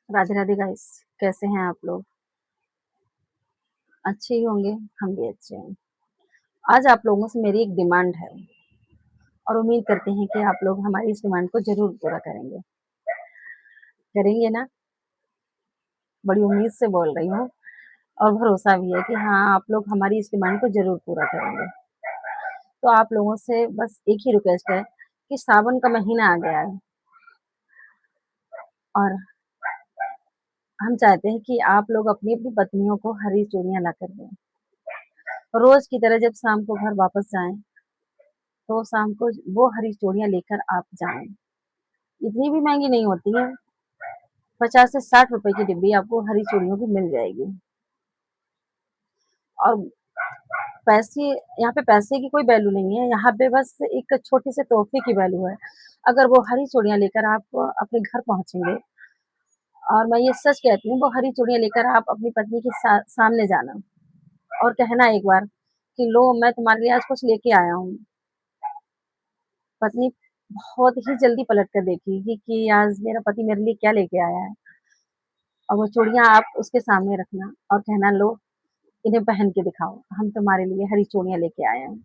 Radhe Radhe guys. कैसे हैं आप लोग? अच्छे ही होंगे। हम भी अच्छे हैं। आज आप लोगों से मेरी एक डिमांड है और उम्मीद करते हैं कि आप लोग हमारी इस डिमांड को जरूर पूरा करेंगे। करेंगे ना? बड़ी उम्मीद से बोल रही हूँ और भरोसा भी है कि हाँ, आप लोग हमारी इस डिमांड को जरूर पूरा करेंगे। तो आप लोगों से बस एक ही रिक्वेस्ट है कि सावन का महीना आ गया है और हम चाहते हैं कि आप लोग अपनी अपनी पत्नियों को हरी चूड़ियां ला कर दें। रोज की तरह जब शाम को घर वापस जाएं तो शाम को वो हरी चूड़ियां लेकर आप जाएं। इतनी भी महंगी नहीं होती है। 50 से 60 रुपए की डिब्बी आपको हरी चूड़ियों की मिल जाएगी। और पैसे, यहाँ पे पैसे की कोई वैल्यू नहीं है। यहाँ पे बस एक छोटे से तोहफे की वैल्यू है। अगर वो हरी चूड़ियां लेकर आप अपने घर पहुंचेंगे, और मैं ये सच कहती हूँ, वो हरी चूड़ियां लेकर आप अपनी पत्नी के सामने जाना और कहना एक बार कि लो, मैं तुम्हारे लिए आज कुछ लेके आया हूँ। पत्नी बहुत ही जल्दी पलट कर देखेगी कि आज मेरा पति मेरे लिए क्या लेके आया है। और वो चूड़ियां आप उसके सामने रखना और कहना, लो, इन्हें पहन के दिखाओ, हम तुम्हारे लिए हरी चूड़ियां लेके आए हैं।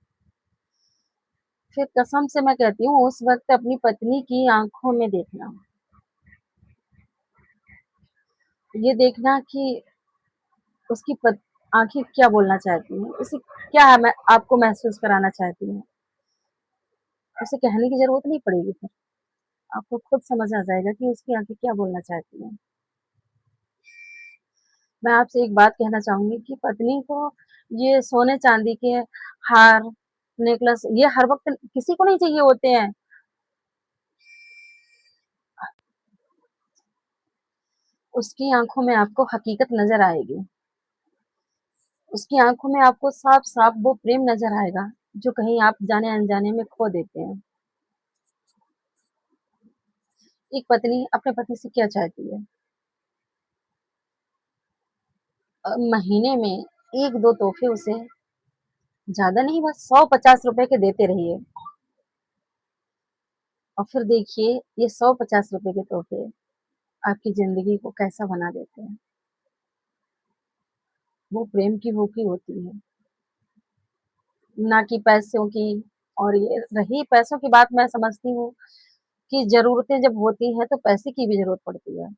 फिर कसम से मैं कहती हूँ, उस वक्त अपनी पत्नी की आंखों में देखना, ये देखना कि उसकी आंखें क्या बोलना चाहती हैं, उसे क्या मैं आपको महसूस कराना चाहती हैं। उसे कहने की जरूरत नहीं पड़ेगी। फिर आपको खुद समझ आ जाएगा कि उसकी आंखें क्या बोलना चाहती हैं। मैं आपसे एक बात कहना चाहूंगी कि पत्नी को ये सोने चांदी के हार, नेकलेस, ये हर वक्त किसी को नहीं चाहिए होते हैं। उसकी आंखों में आपको हकीकत नजर आएगी। उसकी आंखों में आपको साफ साफ वो प्रेम नजर आएगा जो कहीं आप जाने अनजाने में खो देते हैं। एक पत्नी अपने पति से क्या चाहती है? महीने में एक दो तोहफे उसे, ज्यादा नहीं, बस 100-50 रुपए के देते रहिए। और फिर देखिए, ये 100-50 रुपए के तोहफे आपकी जिंदगी को कैसा बना देते हैं। वो प्रेम की भूखी होती है, ना कि पैसों की। और ये रही पैसों की बात, मैं समझती हूँ कि जरूरतें जब होती हैं तो पैसे की भी जरूरत पड़ती है।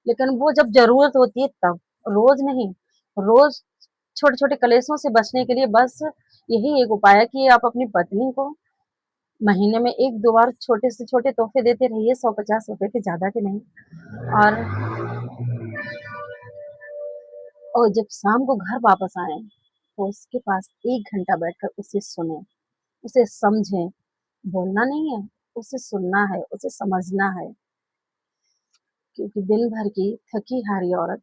लेकिन वो जब जरूरत होती है तब, रोज नहीं। रोज छोटे छोटे कलेशों से बचने के लिए बस यही एक उपाय है कि आप अपनी पत्नी को महीने में एक दो बार छोटे से छोटे तोहफे देते रहिए, 100-50 रुपए के, ज्यादा के नहीं। और जब शाम को घर वापस आए तो उसके पास 1 घंटा बैठकर उसे सुने, उसे समझें। बोलना नहीं है, उसे सुनना है, उसे समझना है। क्योंकि दिन भर की थकी हारी औरत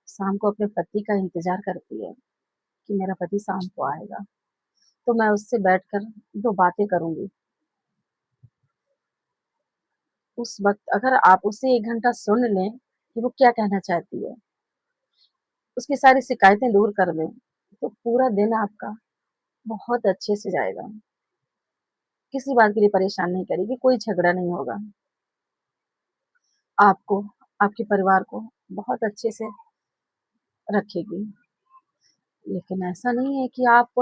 शाम को अपने पति का इंतजार करती है कि मेरा पति शाम को आएगा, तो मैं उससे बैठकर दो बातें करूंगी। उस वक्त अगर आप उससे 1 घंटा सुन लें कि वो क्या कहना चाहती है, उसकी सारी शिकायतें दूर कर दें, तो पूरा दिन आपका बहुत अच्छे से जाएगा। किसी बात के लिए परेशान नहीं करेगी, कोई झगड़ा नहीं होगा। आपको, आपके परिवार को बहुत अच्छे से रखेगी। लेकिन ऐसा नहीं है कि आप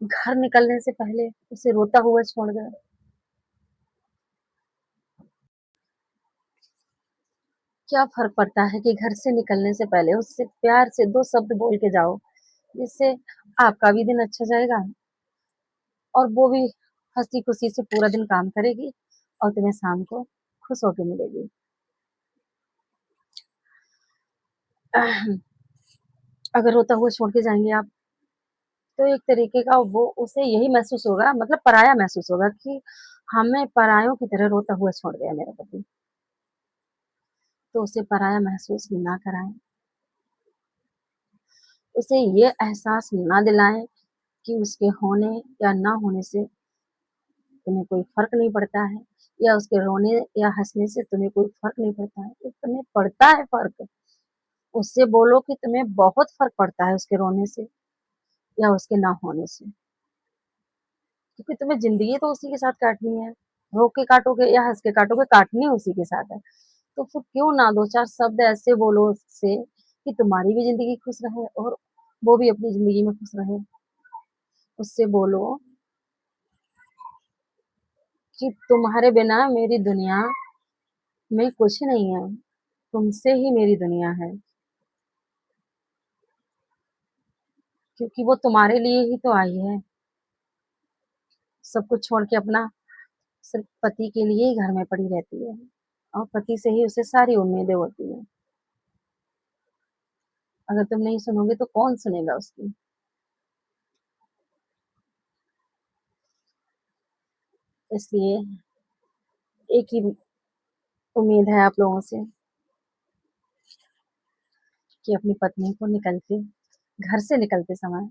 घर निकलने से पहले उसे रोता हुआ छोड़ गए। क्या फ़र्क पड़ता है कि घर से निकलने से पहले उससे प्यार से 2 शब्द बोल के जाओ, जिससे आपका भी दिन अच्छा जाएगा और वो भी हँसी-खुशी से पूरा दिन काम करेगी और तुम्हें शाम को खुश होके मिलेगी। अगर रोता हुआ छोड़ के जाएँगे आप, तो एक तरीके का वो उसे यही महसूस होगा, मतलब पराया महसूस होगा कि हमें परायों की तरह रोता हुआ छोड़ गया मेरा पति। तो उसे पराया महसूस ना कराएँ, उसे ये एहसास ना दिलाएँ कि उसके होने या ना होने से तुम्हें कोई फ़र्क नहीं पड़ता है, या उसके रोने या हँसने से तुम्हें कोई फ़र्क नहीं पड़ता है। तो तुम्हें पड़ता है फ़र्क। उससे बोलो कि तुम्हें बहुत फ़र्क पड़ता है उसके रोने से या उसके ना होने से। क्योंकि तुम्हें ज़िंदगी तो उसी के साथ काटनी है। रो के काटोगे या हँस के काटोगे, काटनी उसी के साथ है। तो फिर क्यों ना 2-4 शब्द ऐसे बोलो उससे कि तुम्हारी भी ज़िंदगी खुश रहे और वो भी अपनी ज़िंदगी में खुश रहे। उससे बोलो कि तुम्हारे बिना मेरी दुनिया में कुछ नहीं है, तुमसे ही मेरी दुनिया है। क्योंकि वो तुम्हारे लिए ही तो आई है। सब कुछ छोड़ के अपना सिर्फ़ पति के लिए ही घर में पड़ी रहती है और पति से ही उसे सारी उम्मीदें होती हैं। अगर तुम नहीं सुनोगे तो कौन सुनेगा उसकी? इसलिए एक ही उम्मीद है आप लोगों से कि अपनी पत्नी को घर से निकलते समय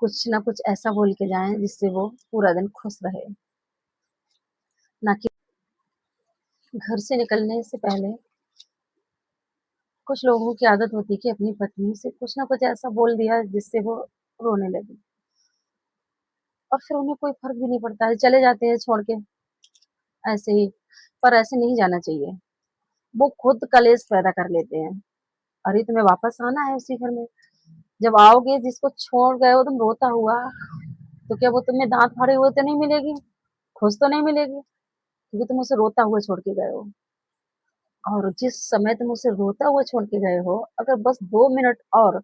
कुछ ना कुछ ऐसा बोल के जाएँ जिससे वो पूरा दिन खुश रहे। ना कि घर से निकलने से पहले कुछ लोगों की आदत होती है कि अपनी पत्नी से कुछ ना कुछ ऐसा बोल दिया जिससे वो रोने लगे और फिर उन्हें कोई फ़र्क भी नहीं पड़ता है, चले जाते हैं छोड़ के ऐसे ही। पर ऐसे नहीं जाना चाहिए। वो खुद कलेश पैदा कर लेते हैं। अरे तुम्हें वापस आना है उसी घर में। जब आओगे जिसको छोड़ गए हो तुम रोता हुआ, तो क्या वो तुम्हें दाँत फाड़े हुए तो नहीं मिलेगी? खुश तो नहीं मिलेगी? क्योंकि तुम उसे रोता हुआ छोड़ के गए हो। और जिस समय तुम उसे रोता हुआ छोड़ के गए हो, अगर बस 2 मिनट और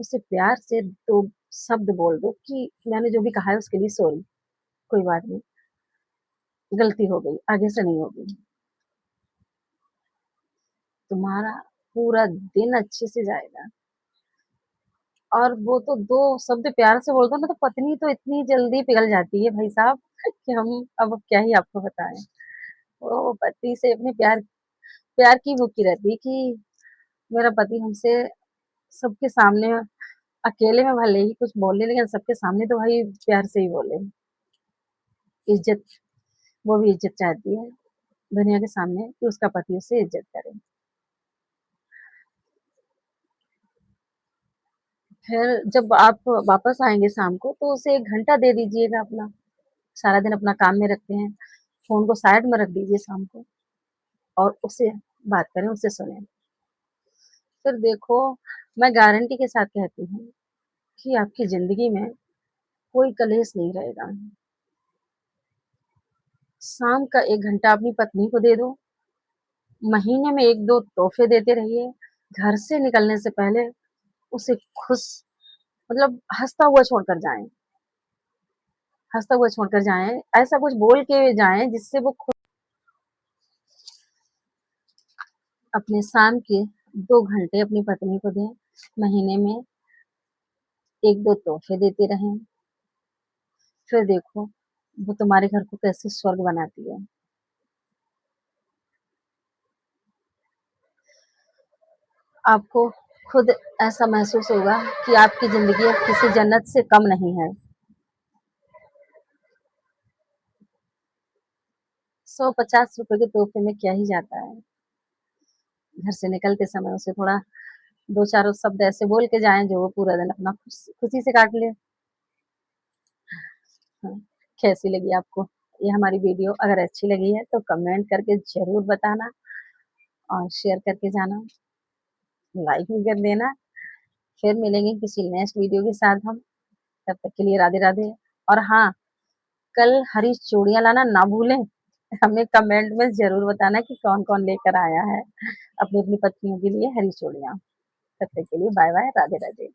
उसे प्यार से 2 शब्द बोल दो कि मैंने जो भी कहा है उसके लिए सॉरी, कोई बात नहीं, गलती हो गई, आगे से नहीं होगी। तुम्हारा पूरा दिन अच्छे से जाएगा। और वो तो 2 शब्द प्यार से बोल दो ना तो पत्नी तो इतनी जल्दी पिघल जाती है भाई साहब कि हम अब क्या ही आपको बताएँ। वो पति से अपने प्यार की भूखी रहती है कि मेरा पति हमसे सबके सामने अकेले में भले ही कुछ बोले लेकिन सबके सामने तो भाई प्यार से ही बोले। इज़्ज़त वो भी इज़्ज़त चाहती है दुनिया के सामने कि उसका पति उसे इज़्ज़त करे। फिर जब आप वापस आएँगे शाम को तो उसे 1 घंटा दे दीजिएगा अपना। सारा दिन अपना काम में रखते हैं, फ़ोन को साइड में रख दीजिए शाम को और उससे बात करें, उससे सुनें। फिर देखो मैं गारंटी के साथ कहती हूँ कि आपकी ज़िंदगी में कोई कलेश नहीं रहेगा। शाम का 1 घंटा अपनी पत्नी को दे दो, महीने में 1-2 तोहफ़े देते रहिए, घर से निकलने से पहले उसे खुश मतलब हँसता हुआ छोड़कर जाएँ, ऐसा कुछ बोल के जाएँ जिससे वो खुद अपने शाम के 2 घंटे अपनी पत्नी को दें, महीने में 1-2 तोहफ़े देते रहें, फिर देखो वो तुम्हारे घर को कैसे स्वर्ग बनाती है। आपको खुद ऐसा महसूस होगा कि आपकी ज़िंदगी अब किसी जन्नत से कम नहीं है। ₹100-50 के तोहफ़े में क्या ही जाता है। घर से निकलते समय उसे थोड़ा 2-4 शब्द ऐसे बोल के जाएँ जो वो पूरा दिन अपना खुशी से काट ले। हाँ, कैसी लगी आपको ये हमारी वीडियो? अगर अच्छी लगी है तो कमेंट करके ज़रूर बताना और शेयर करके जाना, लाइक भी कर देना। फिर मिलेंगे किसी नेक्स्ट वीडियो के साथ हम, तब तक के लिए राधे राधे। और हाँ, कल हरी चूड़ियाँ लाना ना भूलें। हमें कमेंट में ज़रूर बताना कि कौन-कौन लेकर आया है अपनी-अपनी पत्नियों के लिए हरी चूड़ियाँ। तब तक के लिए बाय बाय, राधे राधे।